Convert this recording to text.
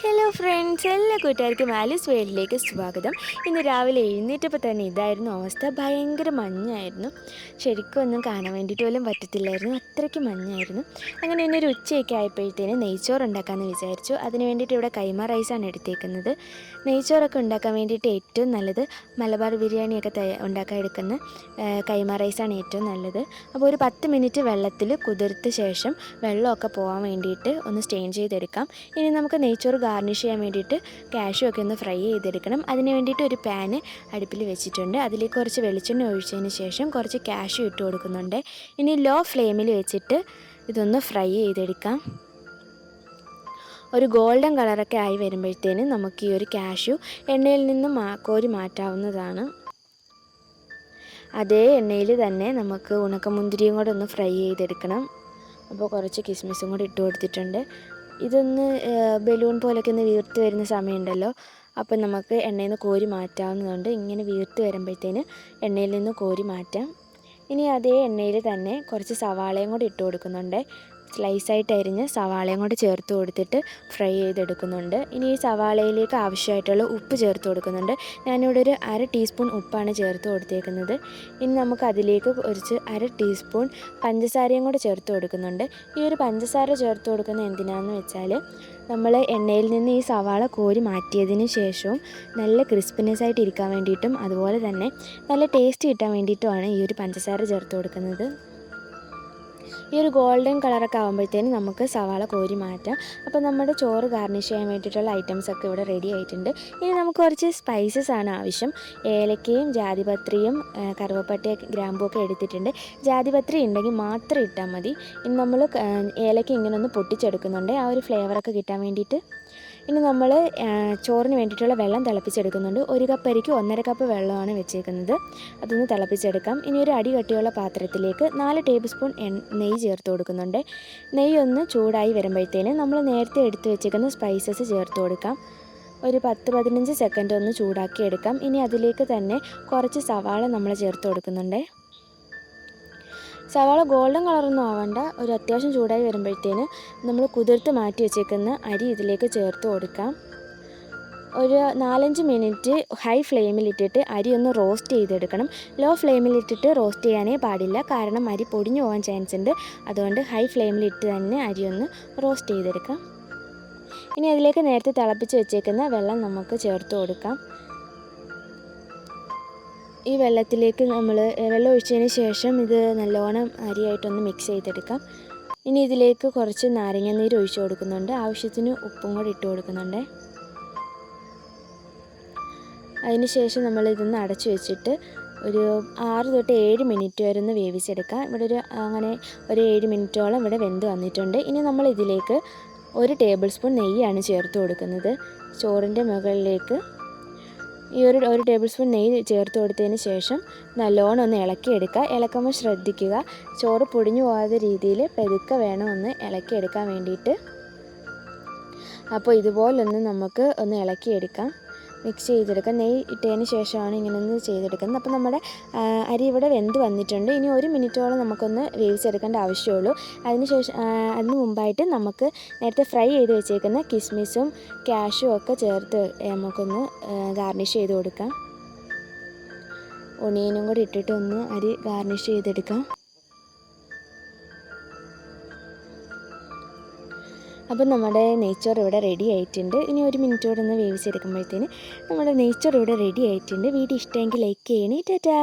Hello friends, എല്ലാ കൂട്ടുകാർക്കും Alice വേൾഡിലേക്ക് സ്വാഗതം. ഇന്ന് രാവിലെ എഴുന്നേറ്റപ്പോൾ തന്നെ ഇതായിരുന്നു അവസ്ഥ. ഭയങ്കര മഞ്ഞായിരുന്നു. ശരിക്കും ഒന്നും കാണാൻ വേണ്ടിയിട്ട് പോലും പറ്റത്തില്ലായിരുന്നു, അത്രയ്ക്ക് മഞ്ഞായിരുന്നു. അങ്ങനെ തന്നെ ഒരു ഉച്ചയൊക്കെ ആയപ്പോഴത്തേന് നെയ്ച്ചോറ് ഉണ്ടാക്കാമെന്ന് വിചാരിച്ചു. അതിന് വേണ്ടിയിട്ട് ഇവിടെ കൈമ റൈസാണ് എടുത്തേക്കുന്നത്. നെയ്ച്ചോറൊക്കെ ഉണ്ടാക്കാൻ വേണ്ടിയിട്ട് ഏറ്റവും നല്ലത് മലബാർ ബിരിയാണിയൊക്കെ ഉണ്ടാക്കാൻ എടുക്കുന്ന കൈമ റൈസാണ് ഏറ്റവും നല്ലത്. അപ്പോൾ ഒരു 10 മിനിറ്റ് വെള്ളത്തിൽ കുതിർത്ത ശേഷം വെള്ളമൊക്കെ പോകാൻ വേണ്ടിയിട്ട് ഒന്ന് സ്റ്റെയിൻ ചെയ്തെടുക്കാം. ഇനി നമുക്ക് നെയ്ച്ചോറ് ഗാർണിഷ് ചെയ്യാൻ വേണ്ടിയിട്ട് കാഷ്യൂ ഒക്കെ ഒന്ന് ഫ്രൈ ചെയ്തെടുക്കണം. അതിന് വേണ്ടിയിട്ട് ഒരു പാന് അടുപ്പിൽ വെച്ചിട്ടുണ്ട്. അതിലേക്ക് കുറച്ച് വെളിച്ചെണ്ണ ഒഴിച്ചതിന് ശേഷം കുറച്ച് കാഷ്യൂ ഇട്ട് കൊടുക്കുന്നുണ്ട്. ഇനി ലോ ഫ്ലെയിമിൽ വെച്ചിട്ട് ഇതൊന്ന് ഫ്രൈ ചെയ്തെടുക്കാം. ഒരു ഗോൾഡൻ കളറൊക്കെ ആയി വരുമ്പോഴത്തേനും നമുക്ക് ഈ ഒരു കാഷ്യൂ എണ്ണയിൽ നിന്ന് കോരി മാറ്റാവുന്നതാണ്. അതേ എണ്ണയിൽ തന്നെ നമുക്ക് ഉണക്കമുന്തിരിയും കൂടെ ഒന്ന് ഫ്രൈ ചെയ്തെടുക്കണം. അപ്പോൾ കുറച്ച് കിസ്മിസും കൂടി ഇട്ട് കൊടുത്തിട്ടുണ്ട്. ഇതൊന്ന് ബലൂൺ പോലൊക്കെ ഒന്ന് വീർത്ത് വരുന്ന സമയമുണ്ടല്ലോ, അപ്പം നമുക്ക് എണ്ണയിൽ നിന്ന് കോരി മാറ്റാവുന്നതുണ്ട്. ഇങ്ങനെ വീർത്ത് വരുമ്പോഴത്തേന് എണ്ണയിൽ നിന്ന് കോരി മാറ്റാം. ഇനി അതേ എണ്ണയിൽ തന്നെ കുറച്ച് സവാളയും കൂടി ഇട്ട് കൊടുക്കുന്നുണ്ട്. സ്ലൈസായിട്ട് അരിഞ്ഞ് സവാളയും കൂടി ചേർത്ത് കൊടുത്തിട്ട് ഫ്രൈ ചെയ്തെടുക്കുന്നുണ്ട്. ഇനി ഈ സവാളയിലേക്ക് ആവശ്യമായിട്ടുള്ള ഉപ്പ് ചേർത്ത് കൊടുക്കുന്നുണ്ട്. ഞാനിവിടെ ഒരു 1/2 ടീസ്പൂൺ ഉപ്പാണ് ചേർത്ത് കൊടുത്തേക്കുന്നത്. ഇനി നമുക്ക് അതിലേക്ക് കുറച്ച് 1/2 ടീസ്പൂൺ പഞ്ചസാരയും കൂടി ചേർത്ത് കൊടുക്കുന്നുണ്ട്. ഈ ഒരു പഞ്ചസാര ചേർത്ത് കൊടുക്കുന്നത് എന്തിനാണെന്ന് വെച്ചാൽ നമ്മൾ എണ്ണയിൽ നിന്ന് ഈ സവാള കോരി മാറ്റിയതിന് ശേഷവും നല്ല ക്രിസ്പിനെസ് ആയിട്ട് ഇരിക്കാൻ വേണ്ടിയിട്ടും അതുപോലെ തന്നെ നല്ല ടേസ്റ്റ് കിട്ടാൻ വേണ്ടിയിട്ടുമാണ് ഈ ഒരു പഞ്ചസാര ചേർത്ത് കൊടുക്കുന്നത്. ഈ ഒരു ഗോൾഡൻ കളറൊക്കെ ആകുമ്പോഴത്തേനും നമുക്ക് സവാള കോരി മാറ്റാം. അപ്പോൾ നമ്മുടെ ചോറ് ഗാർണിഷ് ചെയ്യാൻ വേണ്ടിയിട്ടുള്ള ഐറ്റംസൊക്കെ ഇവിടെ റെഡി ആയിട്ടുണ്ട്. ഇനി നമുക്ക് കുറച്ച് സ്പൈസസ് ആണ് ആവശ്യം. ഏലക്കയും ജാതിപത്രിയും കറുവപ്പട്ടയും ഗ്രാമ്പുമൊക്കെ എടുത്തിട്ടുണ്ട്. ജാതിപത്രി ഉണ്ടെങ്കിൽ മാത്രം ഇട്ടാൽ മതി. ഇനി നമ്മൾ ഏലക്ക ഇങ്ങനെ ഒന്ന് പൊട്ടിച്ചെടുക്കുന്നുണ്ട്, ആ ഒരു ഫ്ലേവറൊക്കെ കിട്ടാൻ വേണ്ടിയിട്ട്. ഇനി നമ്മൾ ചോറിന് വേണ്ടിയിട്ടുള്ള വെള്ളം തിളപ്പിച്ചെടുക്കുന്നുണ്ട്. 1 കപ്പ് അരിക്ക് 1.5 കപ്പ് വെള്ളമാണ് വെച്ചേക്കുന്നത്. അതൊന്ന് തിളപ്പിച്ചെടുക്കാം. ഇനി ഒരു അടി കട്ടിയുള്ള പാത്രത്തിലേക്ക് 4 ടേബിൾ സ്പൂൺ നെയ്യ് ചേർത്ത് കൊടുക്കുന്നുണ്ട്. നെയ്യ് ഒന്ന് ചൂടായി വരുമ്പോഴത്തേന് നമ്മൾ നേരത്തെ എടുത്ത് വെച്ചേക്കുന്ന സ്പൈസസ് ചേർത്ത് കൊടുക്കാം. ഒരു 10-15 സെക്കൻഡ് ഒന്ന് ചൂടാക്കി എടുക്കാം. ഇനി അതിലേക്ക് തന്നെ കുറച്ച് സവാള നമ്മൾ ചേർത്ത് കൊടുക്കുന്നുണ്ട്. സവാള ഗോൾഡൻ കളറൊന്നും ആവണ്ട, ഒരു അത്യാവശ്യം ചൂടായി വരുമ്പോഴത്തേന് നമ്മൾ കുതിർത്ത് മാറ്റി വെച്ചേക്കുന്ന അരി ഇതിലേക്ക് ചേർത്ത് കൊടുക്കാം. ഒരു 4-5 മിനിറ്റ് ഹൈ ഫ്ലെയിമിലിട്ടിട്ട് അരി ഒന്ന് റോസ്റ്റ് ചെയ്തെടുക്കണം. ലോ ഫ്ലെയിമിലിട്ടിട്ട് റോസ്റ്റ് ചെയ്യാനേ പാടില്ല, കാരണം അരി പൊടിഞ്ഞു പോകാൻ ചാൻസ് ഉണ്ട്. അതുകൊണ്ട് ഹൈ ഫ്ലെയിമിലിട്ട് തന്നെ അരി ഒന്ന് റോസ്റ്റ് ചെയ്തെടുക്കാം. ഇനി അതിലേക്ക് നേരത്തെ തിളപ്പിച്ച് വെച്ചേക്കുന്ന വെള്ളം നമുക്ക് ചേർത്ത് കൊടുക്കാം. ഈ വെള്ളത്തിലേക്ക് നമ്മൾ വെള്ളം ഒഴിച്ചതിന് ശേഷം ഇത് നല്ലോണം അരിയായിട്ടൊന്ന് മിക്സ് ചെയ്തെടുക്കാം. ഇനി ഇതിലേക്ക് കുറച്ച് നാരങ്ങാനീര് ഒഴിച്ച് കൊടുക്കുന്നുണ്ട്. ആവശ്യത്തിന് ഉപ്പും കൂടി ഇട്ട് കൊടുക്കുന്നുണ്ട്. അതിന് ശേഷം നമ്മൾ ഇതൊന്ന് അടച്ചു വെച്ചിട്ട് ഒരു 6 തൊട്ട് 7 മിനിറ്റ് വരെ ഒന്ന് വേവിച്ചെടുക്കാം. ഇവിടെ ഒരു 7 മിനിറ്റോളം ഇവിടെ വെന്ത് വന്നിട്ടുണ്ട്. ഇനി നമ്മൾ ഇതിലേക്ക് 1 ടേബിൾ സ്പൂൺ നെയ്യാണ് ചേർത്ത് കൊടുക്കുന്നത്. ചോറിൻ്റെ മുകളിലേക്ക് ഈ ഒരു ടേബിൾ സ്പൂൺ നെയ്യ് ചേർത്ത് കൊടുത്തതിന് ശേഷം നല്ലോണം ഒന്ന് ഇളക്കിയെടുക്കുക. ഇളക്കുമ്പോൾ ശ്രദ്ധിക്കുക, ചോറ് പൊടിഞ്ഞു പോകാത്ത രീതിയിൽ പെതുക്കെ വേണം ഒന്ന് ഇളക്കിയെടുക്കാൻ വേണ്ടിയിട്ട്. അപ്പോൾ ഇതുപോലൊന്ന് നമുക്ക് ഒന്ന് ഇളക്കിയെടുക്കാം, മിക്സ് ചെയ്തെടുക്കാം. നെയ്യ് ഇട്ടതിന് ശേഷമാണ് ഇങ്ങനെ ഒന്ന് ചെയ്തെടുക്കുന്നത്. അപ്പോൾ നമ്മുടെ അരി ഇവിടെ വെന്ത് വന്നിട്ടുണ്ട്. ഇനി 1 മിനിറ്റോളം നമുക്കൊന്ന് വേവിച്ചെടുക്കേണ്ട ആവശ്യമുള്ളൂ. അതിന് മുമ്പായിട്ട് നമുക്ക് നേരത്തെ ഫ്രൈ ചെയ്ത് വെച്ചേക്കുന്ന കിസ്മിസും കാഷ്യും ഒക്കെ ചേർത്ത് നമുക്കൊന്ന് ഗാർണിഷ് ചെയ്ത് കൊടുക്കാം. ഒണിയനും കൂടി ഇട്ടിട്ട് ഒന്ന് അരി ഗാർണിഷ് ചെയ്തെടുക്കാം. അപ്പം നമ്മുടെ നെയ്ച്ചോറ് ഇവിടെ റെഡി ആയിട്ടുണ്ട്. ഇനി 1 മിനിറ്റോടെ ഒന്ന് വേവിച്ചെടുക്കുമ്പോഴത്തേന് നമ്മുടെ നെയ്ച്ചോറ് ഇവിടെ റെഡി ആയിട്ടുണ്ട്. വീഡിയോ ഇഷ്ടമെങ്കിൽ ലൈക്ക് ചെയ്യണേ. ടാറ്റാ.